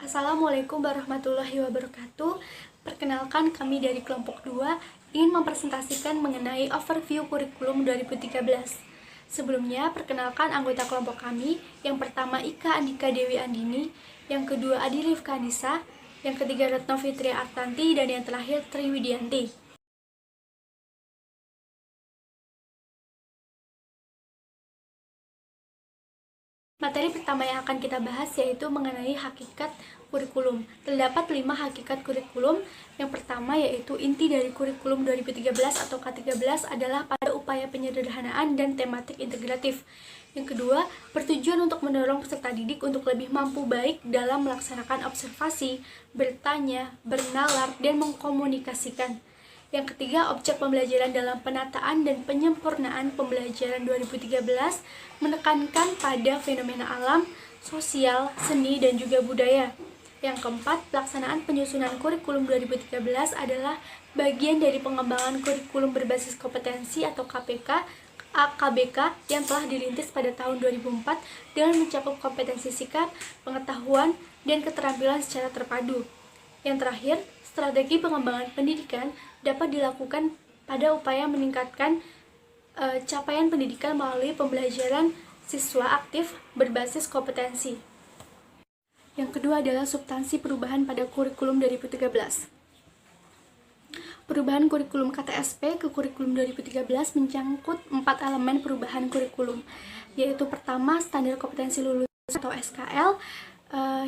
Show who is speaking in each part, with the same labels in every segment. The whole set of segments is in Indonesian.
Speaker 1: Assalamualaikum warahmatullahi wabarakatuh. Perkenalkan, kami dari kelompok 2 ingin mempresentasikan mengenai overview kurikulum 2013. Sebelumnya, perkenalkan anggota kelompok kami. Yang pertama Ika Andika Dewi Andini, yang kedua Adi Rifka Anissa, yang ketiga Retno Fitri Artanti, dan yang terakhir Tri Widianti. Materi pertama yang akan kita bahas yaitu mengenai hakikat kurikulum. Terdapat 5 hakikat kurikulum. Yang pertama yaitu inti dari kurikulum 2013 atau K13 adalah pada upaya penyederhanaan dan tematik integratif. Yang kedua, bertujuan untuk mendorong peserta didik untuk lebih mampu baik dalam melaksanakan observasi, bertanya, bernalar, dan mengkomunikasikan. Yang ketiga, objek pembelajaran dalam penataan dan penyempurnaan pembelajaran 2013 menekankan pada fenomena alam, sosial, seni, dan juga budaya. Yang keempat, pelaksanaan penyusunan kurikulum 2013 adalah bagian dari pengembangan kurikulum berbasis kompetensi atau KBK yang telah dirintis pada tahun 2004 dengan mencakup kompetensi sikap, pengetahuan, dan keterampilan secara terpadu. Yang terakhir, strategi pengembangan pendidikan dapat dilakukan pada upaya meningkatkan capaian pendidikan melalui pembelajaran siswa aktif berbasis kompetensi. Yang kedua adalah substansi perubahan pada kurikulum 2013. Perubahan kurikulum KTSP ke kurikulum 2013 mencangkut 4 elemen perubahan kurikulum, yaitu pertama, standar kompetensi lulus atau SKL,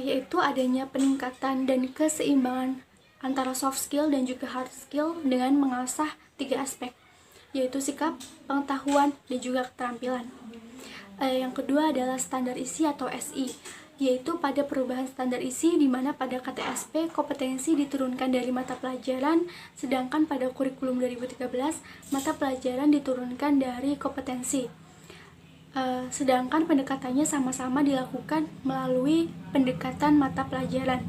Speaker 1: yaitu adanya peningkatan dan keseimbangan antara soft skill dan juga hard skill dengan mengasah 3 aspek, yaitu sikap, pengetahuan, dan juga keterampilan. Yang kedua adalah standar isi atau SI, yaitu pada perubahan standar isi di mana pada KTSP kompetensi diturunkan dari mata pelajaran, sedangkan pada kurikulum 2013 mata pelajaran diturunkan dari kompetensi. Sedangkan pendekatannya sama-sama dilakukan melalui pendekatan mata pelajaran.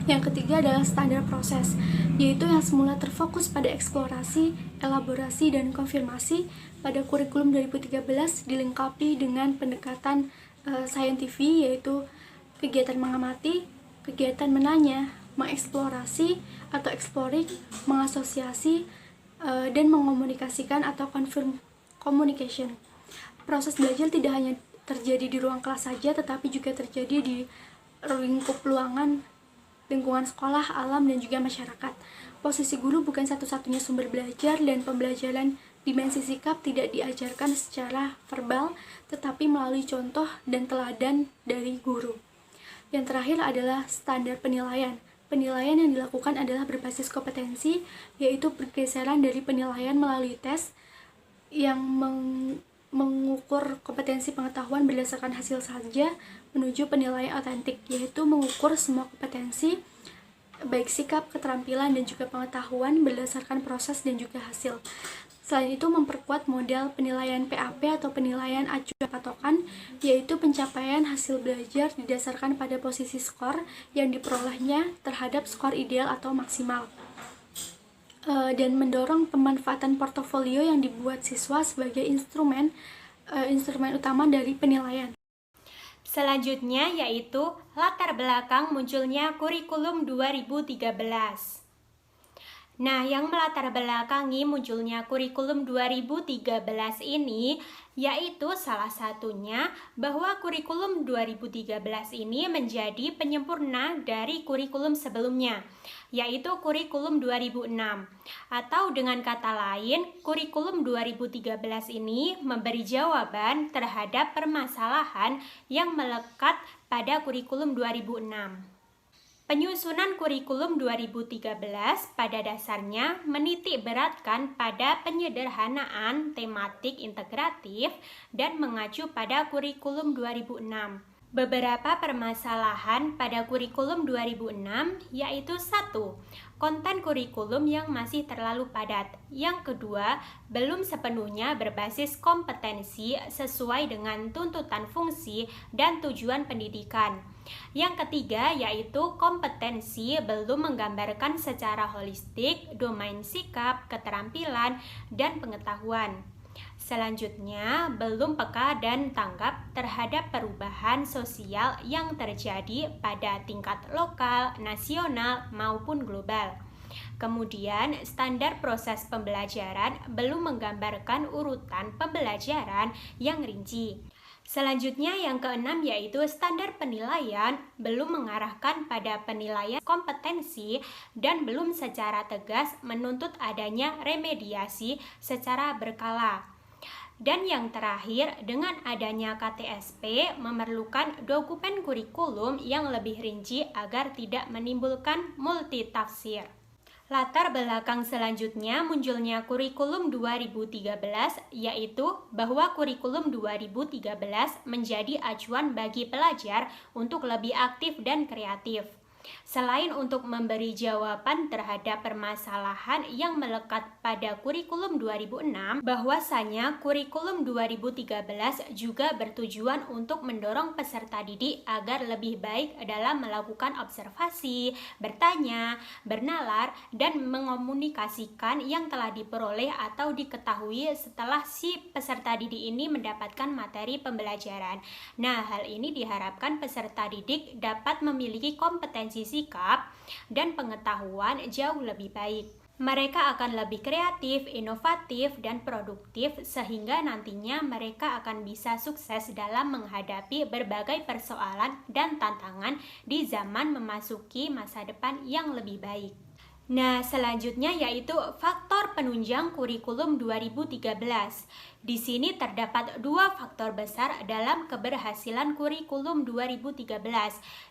Speaker 1: Yang ketiga adalah standar proses, yaitu yang semula terfokus pada eksplorasi, elaborasi, dan konfirmasi, pada kurikulum 2013 dilengkapi dengan pendekatan saintifik, yaitu kegiatan mengamati, kegiatan menanya, mengeksplorasi atau exploring, mengasosiasi, dan mengomunikasikan atau communication. Proses belajar tidak hanya terjadi di ruang kelas saja, tetapi juga terjadi di lingkup ruangan, lingkungan sekolah, alam, dan juga masyarakat. Posisi guru bukan satu-satunya sumber belajar, dan pembelajaran dimensi sikap tidak diajarkan secara verbal, tetapi melalui contoh dan teladan dari guru. Yang terakhir adalah standar penilaian. Penilaian yang dilakukan adalah berbasis kompetensi, yaitu pergeseran dari penilaian melalui tes yang mengukur kompetensi pengetahuan berdasarkan hasil saja menuju penilaian otentik, yaitu mengukur semua kompetensi baik sikap, keterampilan, dan juga pengetahuan berdasarkan proses dan juga hasil. Selain itu, memperkuat model penilaian PAP atau penilaian acuan patokan, yaitu pencapaian hasil belajar didasarkan pada posisi skor yang diperolehnya terhadap skor ideal atau maksimal, dan mendorong pemanfaatan portofolio yang dibuat siswa sebagai instrumen utama dari penilaian.
Speaker 2: Selanjutnya yaitu latar belakang munculnya kurikulum 2013. Nah, yang melatar belakangi munculnya kurikulum 2013 ini yaitu salah satunya bahwa kurikulum 2013 ini menjadi penyempurna dari kurikulum sebelumnya, yaitu kurikulum 2006. Atau dengan kata lain, kurikulum 2013 ini memberi jawaban terhadap permasalahan yang melekat pada kurikulum 2006. Penyusunan kurikulum 2013 pada dasarnya menitik beratkan pada penyederhanaan tematik integratif dan mengacu pada kurikulum 2006. Beberapa permasalahan pada kurikulum 2006 yaitu 1. Konten kurikulum yang masih terlalu padat. Yang kedua, belum sepenuhnya berbasis kompetensi sesuai dengan tuntutan fungsi dan tujuan pendidikan. Yang ketiga yaitu kompetensi belum menggambarkan secara holistik domain sikap, keterampilan, dan pengetahuan. Selanjutnya, belum peka dan tanggap terhadap perubahan sosial yang terjadi pada tingkat lokal, nasional, maupun global. Kemudian, standar proses pembelajaran belum menggambarkan urutan pembelajaran yang rinci. Selanjutnya yang keenam yaitu standar penilaian belum mengarahkan pada penilaian kompetensi dan belum secara tegas menuntut adanya remediasi secara berkala. Dan yang terakhir, dengan adanya KTSP memerlukan dokumen kurikulum yang lebih rinci agar tidak menimbulkan multitafsir. Latar belakang selanjutnya munculnya kurikulum 2013 yaitu bahwa kurikulum 2013 menjadi acuan bagi pelajar untuk lebih aktif dan kreatif. Selain untuk memberi jawaban terhadap permasalahan yang melekat pada kurikulum 2006, bahwasanya kurikulum 2013 juga bertujuan untuk mendorong peserta didik agar lebih baik dalam melakukan observasi, bertanya, bernalar, dan mengomunikasikan yang telah diperoleh atau diketahui setelah si peserta didik ini mendapatkan materi pembelajaran. Nah, hal ini diharapkan peserta didik dapat memiliki kompetensi sikap dan pengetahuan jauh lebih baik. Mereka akan lebih kreatif, inovatif, dan produktif sehingga nantinya mereka akan bisa sukses dalam menghadapi berbagai persoalan dan tantangan di zaman memasuki masa depan yang lebih baik. Nah, selanjutnya yaitu faktor penunjang kurikulum 2013. Di sini terdapat dua faktor besar dalam keberhasilan kurikulum 2013,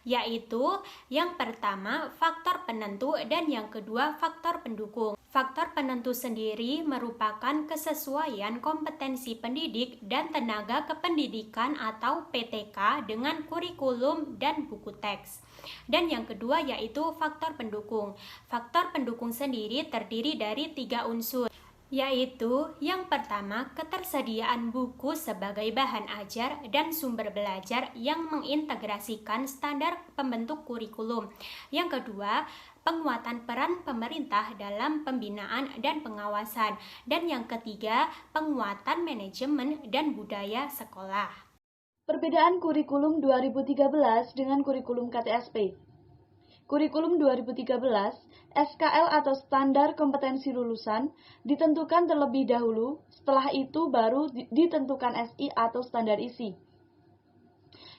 Speaker 2: yaitu yang pertama faktor penentu dan yang kedua faktor pendukung. Faktor penentu sendiri merupakan kesesuaian kompetensi pendidik dan tenaga kependidikan atau PTK dengan kurikulum dan buku teks. Dan yang kedua yaitu faktor pendukung. Faktor pendukung sendiri terdiri dari 3 unsur, yaitu yang pertama ketersediaan buku sebagai bahan ajar dan sumber belajar yang mengintegrasikan standar pembentuk kurikulum. Yang kedua, penguatan peran pemerintah dalam pembinaan dan pengawasan. Dan yang ketiga, penguatan manajemen dan budaya sekolah.
Speaker 1: Perbedaan kurikulum 2013 dengan kurikulum KTSP. Kurikulum 2013, SKL atau Standar Kompetensi Lulusan, ditentukan terlebih dahulu, setelah itu baru ditentukan SI atau Standar Isi.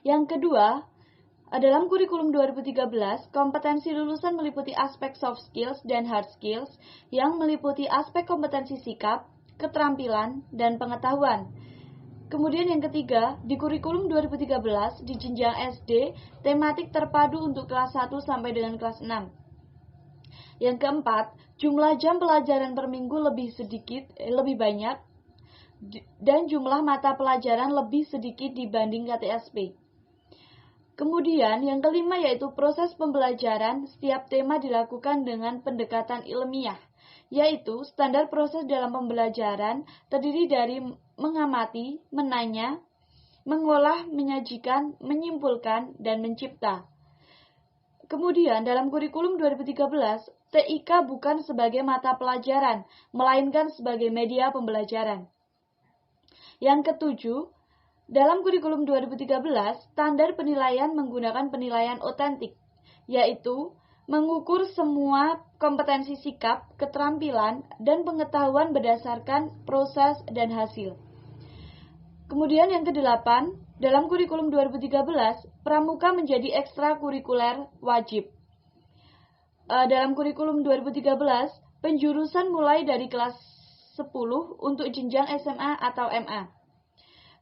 Speaker 1: Yang kedua, dalam kurikulum 2013, kompetensi lulusan meliputi aspek soft skills dan hard skills yang meliputi aspek kompetensi sikap, keterampilan, dan pengetahuan. Kemudian yang ketiga, di kurikulum 2013 di jenjang SD, tematik terpadu untuk kelas 1 sampai dengan kelas 6. Yang keempat, jumlah jam pelajaran per minggu lebih banyak dan jumlah mata pelajaran lebih sedikit dibanding KTSP. Kemudian yang kelima yaitu proses pembelajaran setiap tema dilakukan dengan pendekatan ilmiah, yaitu standar proses dalam pembelajaran terdiri dari mengamati, menanya, mengolah, menyajikan, menyimpulkan, dan mencipta. Kemudian dalam kurikulum 2013, TIK bukan sebagai mata pelajaran, melainkan sebagai media pembelajaran. Yang ketujuh, dalam kurikulum 2013, standar penilaian menggunakan penilaian otentik, yaitu mengukur semua kompetensi sikap, keterampilan, dan pengetahuan berdasarkan proses dan hasil. Kemudian yang kedelapan, dalam kurikulum 2013, pramuka menjadi ekstrakurikuler wajib. Dalam kurikulum 2013, penjurusan mulai dari kelas 10 untuk jenjang SMA atau MA.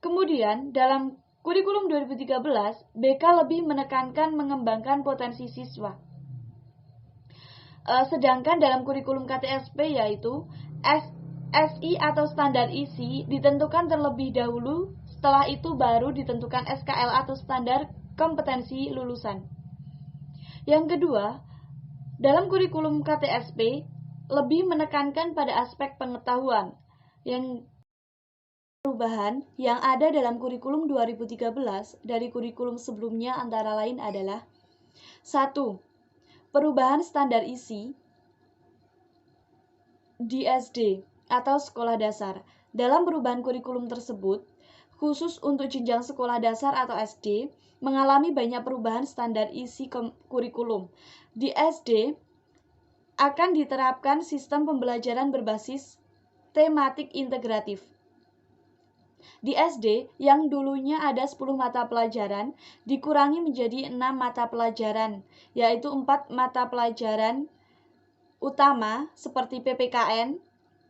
Speaker 1: Kemudian, dalam kurikulum 2013, BK lebih menekankan mengembangkan potensi siswa. Sedangkan dalam kurikulum KTSP yaitu SI atau standar isi ditentukan terlebih dahulu, setelah itu baru ditentukan SKL atau standar kompetensi lulusan. Yang kedua, dalam kurikulum KTSP lebih menekankan pada aspek pengetahuan. Yang perubahan yang ada dalam kurikulum 2013 dari kurikulum sebelumnya antara lain adalah 1. Perubahan standar isi di SD atau sekolah dasar.
Speaker 3: Dalam perubahan kurikulum tersebut, khusus untuk jenjang sekolah dasar atau SD, mengalami banyak perubahan standar isi kurikulum. Di SD, akan diterapkan sistem pembelajaran berbasis tematik integratif. Di SD, yang dulunya ada 10 mata pelajaran, dikurangi menjadi 6 mata pelajaran, yaitu 4 mata pelajaran utama seperti PPKN,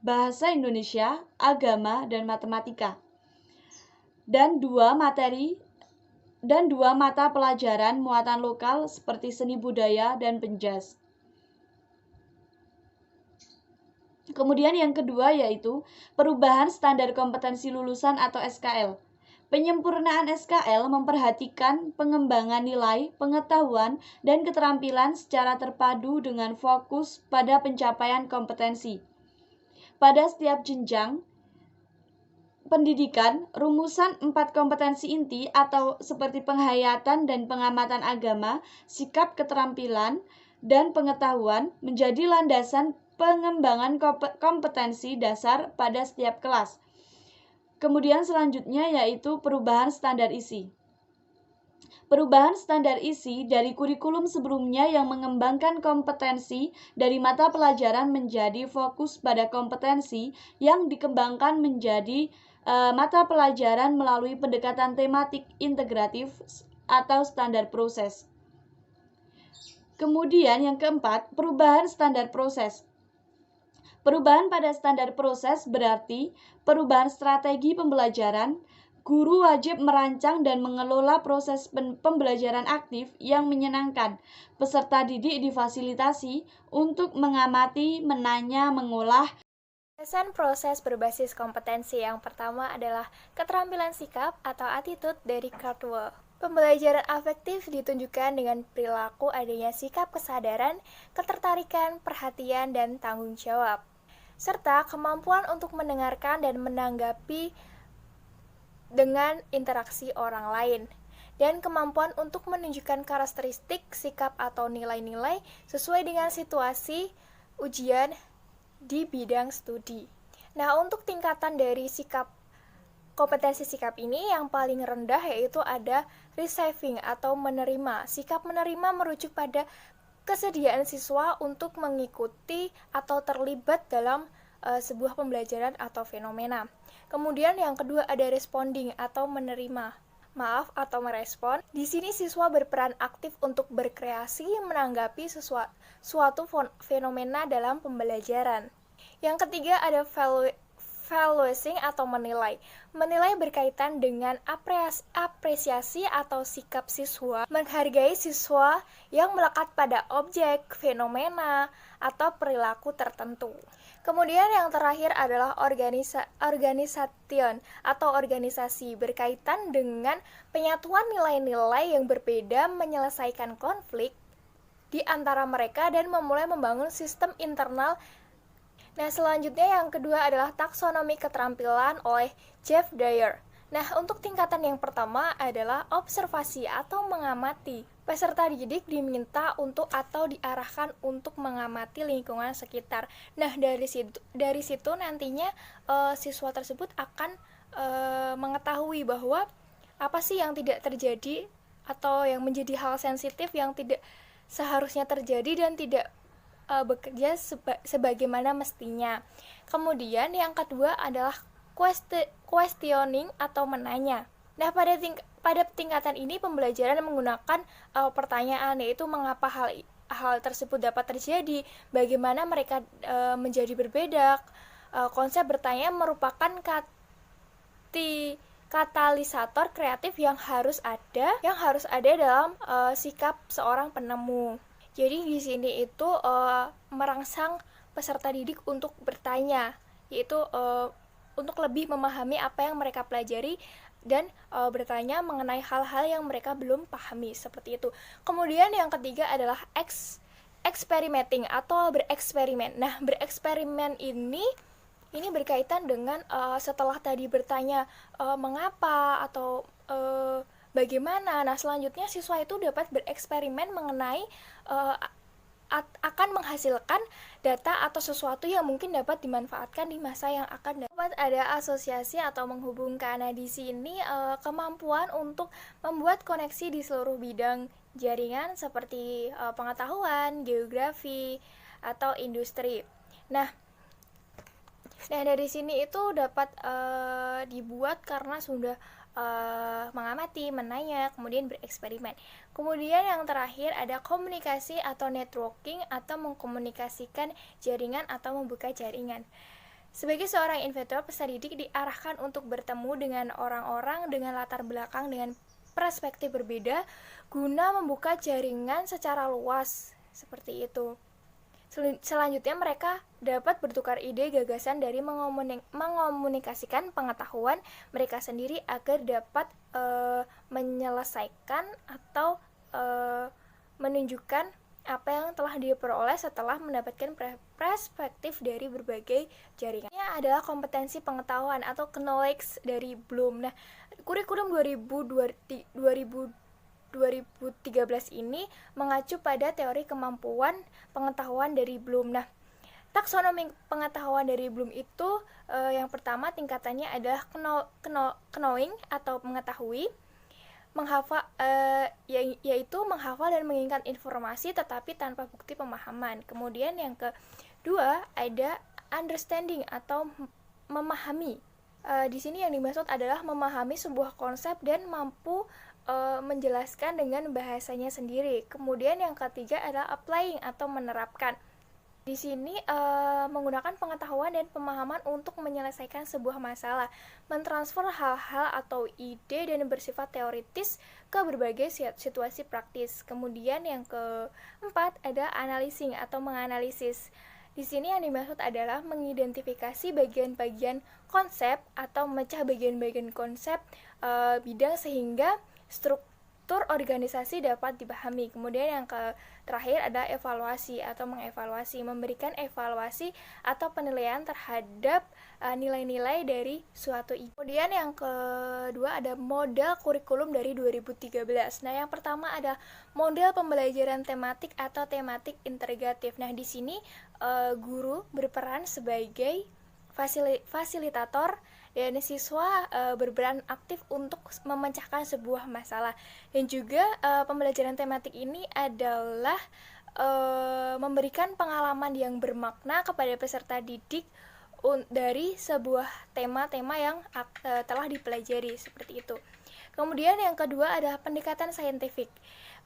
Speaker 3: Bahasa Indonesia, Agama, dan Matematika. Dan dua mata pelajaran muatan lokal seperti seni budaya dan penjas. Kemudian yang kedua yaitu perubahan standar kompetensi lulusan atau SKL. Penyempurnaan SKL memperhatikan pengembangan nilai, pengetahuan, dan keterampilan secara terpadu dengan fokus pada pencapaian kompetensi. Pada setiap jenjang pendidikan, rumusan 4 kompetensi inti atau seperti penghayatan dan pengamatan agama, sikap keterampilan, dan pengetahuan menjadi landasan pengembangan kompetensi dasar pada setiap kelas. Kemudian selanjutnya yaitu perubahan standar isi. Perubahan standar isi dari kurikulum sebelumnya yang mengembangkan kompetensi dari mata pelajaran menjadi fokus pada kompetensi yang dikembangkan menjadi mata pelajaran melalui pendekatan tematik integratif atau standar proses. Kemudian yang keempat, perubahan standar proses. Perubahan pada standar proses berarti perubahan strategi pembelajaran. Guru wajib merancang dan mengelola proses pembelajaran aktif yang menyenangkan. Peserta didik difasilitasi untuk mengamati, menanya, mengolah.
Speaker 4: Landasan proses berbasis kompetensi yang pertama adalah keterampilan sikap atau attitude dari Cardwell. Pembelajaran afektif ditunjukkan dengan perilaku adanya sikap kesadaran, ketertarikan, perhatian, dan tanggung jawab, serta kemampuan untuk mendengarkan dan menanggapi dengan interaksi orang lain, dan kemampuan untuk menunjukkan karakteristik sikap atau nilai-nilai sesuai dengan situasi ujian di bidang studi. Nah, untuk tingkatan dari kompetensi sikap ini yang paling rendah yaitu ada receiving atau menerima. Sikap menerima merujuk pada kesediaan siswa untuk mengikuti atau terlibat dalam sebuah pembelajaran atau fenomena. Kemudian yang kedua ada responding atau menerima. Maaf atau merespon. Di sini siswa berperan aktif untuk berkreasi menanggapi suatu fenomena dalam pembelajaran. Yang ketiga ada valuing atau menilai. Menilai berkaitan dengan apresiasi atau sikap siswa, menghargai siswa yang melekat pada objek, fenomena, atau perilaku tertentu. Kemudian yang terakhir adalah organisation atau organisasi, berkaitan dengan penyatuan nilai-nilai yang berbeda, menyelesaikan konflik di antara mereka dan memulai membangun sistem internal. Nah, selanjutnya yang kedua adalah taksonomi keterampilan oleh Jeff Dyer. Nah, untuk tingkatan yang pertama adalah observasi atau mengamati. Peserta didik diminta untuk atau diarahkan untuk mengamati lingkungan sekitar. Nah, dari situ nantinya siswa tersebut akan mengetahui bahwa apa sih yang tidak terjadi atau yang menjadi hal sensitif yang tidak seharusnya terjadi dan tidak bekerja sebagaimana mestinya. Kemudian yang kedua adalah questioning atau menanya. Nah, pada tingkatan ini pembelajaran menggunakan pertanyaan, yaitu mengapa hal tersebut dapat terjadi, bagaimana mereka menjadi berbeda. Konsep bertanya merupakan katalisator kreatif yang harus ada dalam sikap seorang penemu. Jadi di sini itu merangsang peserta didik untuk bertanya, yaitu untuk lebih memahami apa yang mereka pelajari dan bertanya mengenai hal-hal yang mereka belum pahami, seperti itu. Kemudian yang ketiga adalah experimenting atau bereksperimen. Nah, bereksperimen ini berkaitan dengan setelah tadi bertanya mengapa atau bagaimana. Nah, selanjutnya siswa itu dapat bereksperimen mengenai akan menghasilkan data atau sesuatu yang mungkin dapat dimanfaatkan di masa yang akan datang. Dapat ada asosiasi atau menghubungkan. Nah, di sini kemampuan untuk membuat koneksi di seluruh bidang jaringan seperti pengetahuan, geografi, atau industri. Nah, dari sini itu dapat dibuat karena sudah mengamati, menanya, kemudian bereksperimen. Kemudian yang terakhir ada komunikasi atau networking atau mengkomunikasikan jaringan atau membuka jaringan. Sebagai seorang inventor, peserta didik diarahkan untuk bertemu dengan orang-orang dengan latar belakang dengan perspektif berbeda guna membuka jaringan secara luas, seperti itu. Selanjutnya mereka dapat bertukar ide gagasan dari mengomunikasikan pengetahuan mereka sendiri agar dapat menyelesaikan atau menunjukkan apa yang telah diperoleh setelah mendapatkan perspektif dari berbagai jaringan. Ini adalah kompetensi pengetahuan atau knowledge dari Bloom. Nah, kurikulum 2013 ini mengacu pada teori kemampuan pengetahuan dari Bloom. Nah, taksonomi pengetahuan dari Bloom itu yang pertama tingkatannya adalah knowing atau mengetahui, menghafal, yaitu menghafal dan mengingat informasi tetapi tanpa bukti pemahaman. Kemudian yang kedua ada understanding atau memahami. Di sini yang dimaksud adalah memahami sebuah konsep dan mampu menjelaskan dengan bahasanya sendiri. Kemudian yang ketiga adalah applying atau menerapkan. Di sini menggunakan pengetahuan dan pemahaman untuk menyelesaikan sebuah masalah, mentransfer hal-hal atau ide dan bersifat teoritis ke berbagai situasi praktis. Kemudian yang keempat ada analyzing atau menganalisis. Di sini yang dimaksud adalah mengidentifikasi bagian-bagian konsep atau memecah bagian-bagian konsep bidang sehingga struktur organisasi dapat dipahami. Kemudian yang terakhir ada evaluasi atau mengevaluasi, memberikan evaluasi atau penilaian terhadap nilai-nilai dari suatu ide. Kemudian yang kedua ada model kurikulum dari 2013. Nah, yang pertama ada model pembelajaran tematik atau tematik integratif. Nah, di sini guru berperan sebagai fasilitator dan siswa berperan aktif untuk memecahkan sebuah masalah. Dan juga pembelajaran tematik ini adalah memberikan pengalaman yang bermakna kepada peserta didik dari sebuah tema-tema yang telah dipelajari, seperti itu. Kemudian yang kedua adalah pendekatan saintifik.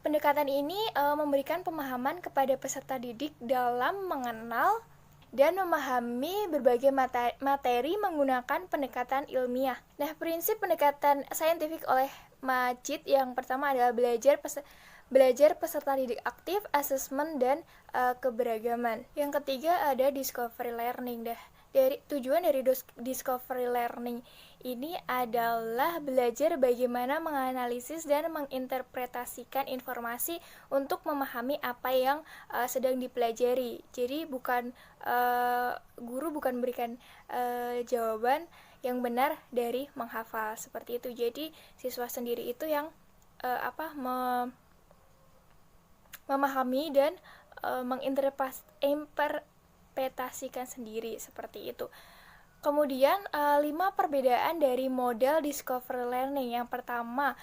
Speaker 4: Pendekatan ini memberikan pemahaman kepada peserta didik dalam mengenal dan memahami berbagai materi menggunakan pendekatan ilmiah. Nah, prinsip pendekatan saintifik oleh Majid yang pertama adalah belajar peserta didik aktif, asesmen, dan keberagaman. Yang ketiga ada discovery learning. Tujuan dari discovery learning ini adalah belajar bagaimana menganalisis dan menginterpretasikan informasi untuk memahami apa yang sedang dipelajari. Jadi guru bukan memberikan jawaban yang benar dari menghafal, seperti itu. Jadi siswa sendiri itu yang memahami dan menginterpretasikan sendiri, seperti itu. Kemudian 5 perbedaan dari model discovery learning. Yang pertama,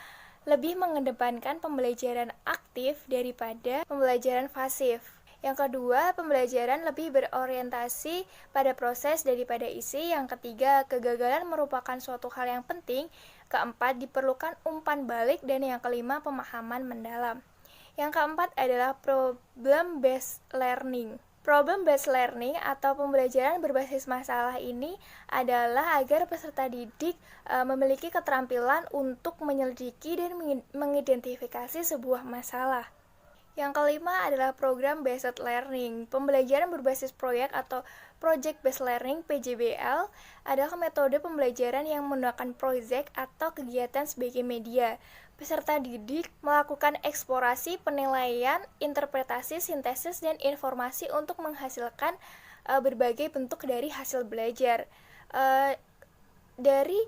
Speaker 4: lebih mengedepankan pembelajaran aktif daripada pembelajaran pasif. Yang kedua, pembelajaran lebih berorientasi pada proses daripada isi. Yang ketiga, kegagalan merupakan suatu hal yang penting. Keempat, diperlukan umpan balik. Dan yang kelima, pemahaman mendalam. Yang keempat adalah problem-based learning. Problem-based learning atau pembelajaran berbasis masalah ini adalah agar peserta didik memiliki keterampilan untuk menyelidiki dan mengidentifikasi sebuah masalah. Yang kelima adalah program-based learning. Pembelajaran berbasis proyek atau project-based learning (PJBL) adalah metode pembelajaran yang menggunakan proyek atau kegiatan sebagai media. Peserta didik melakukan eksplorasi, penilaian, interpretasi, sintesis, dan informasi untuk menghasilkan berbagai bentuk dari hasil belajar. Dari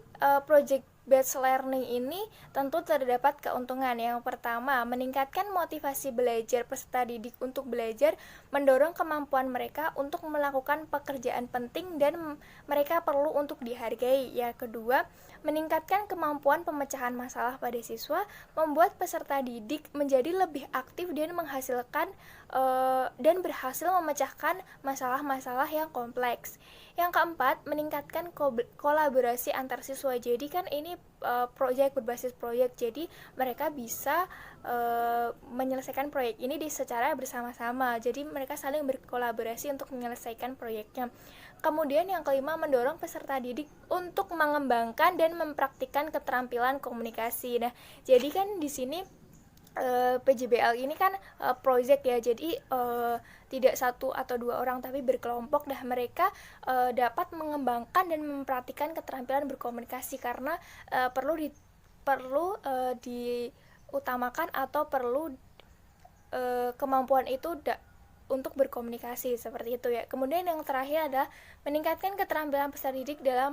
Speaker 4: batch learning ini tentu terdapat keuntungan. Yang pertama, meningkatkan motivasi belajar peserta didik untuk belajar, mendorong kemampuan mereka untuk melakukan pekerjaan penting dan mereka perlu untuk dihargai. Yang kedua, meningkatkan kemampuan pemecahan masalah pada siswa, membuat peserta didik menjadi lebih aktif dan menghasilkan dan berhasil memecahkan masalah-masalah yang kompleks. Yang keempat, meningkatkan kolaborasi antar siswa. Jadi kan ini proyek berbasis proyek, jadi mereka bisa menyelesaikan proyek ini secara bersama-sama. Jadi mereka saling berkolaborasi untuk menyelesaikan proyeknya. Kemudian yang kelima, mendorong peserta didik untuk mengembangkan dan mempraktikkan keterampilan komunikasi. Nah, jadi kan di sini PJBL ini kan project ya, jadi tidak satu atau dua orang tapi berkelompok. Mereka dapat mengembangkan dan mempraktikkan keterampilan berkomunikasi karena perlu diutamakan atau perlu kemampuan itu untuk berkomunikasi seperti itu ya. Kemudian yang terakhir adalah meningkatkan keterampilan peserta didik dalam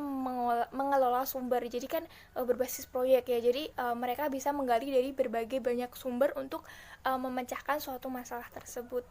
Speaker 4: mengelola sumber. Jadi kan berbasis proyek ya. Jadi mereka bisa menggali dari berbagai banyak sumber untuk memecahkan suatu masalah tersebut.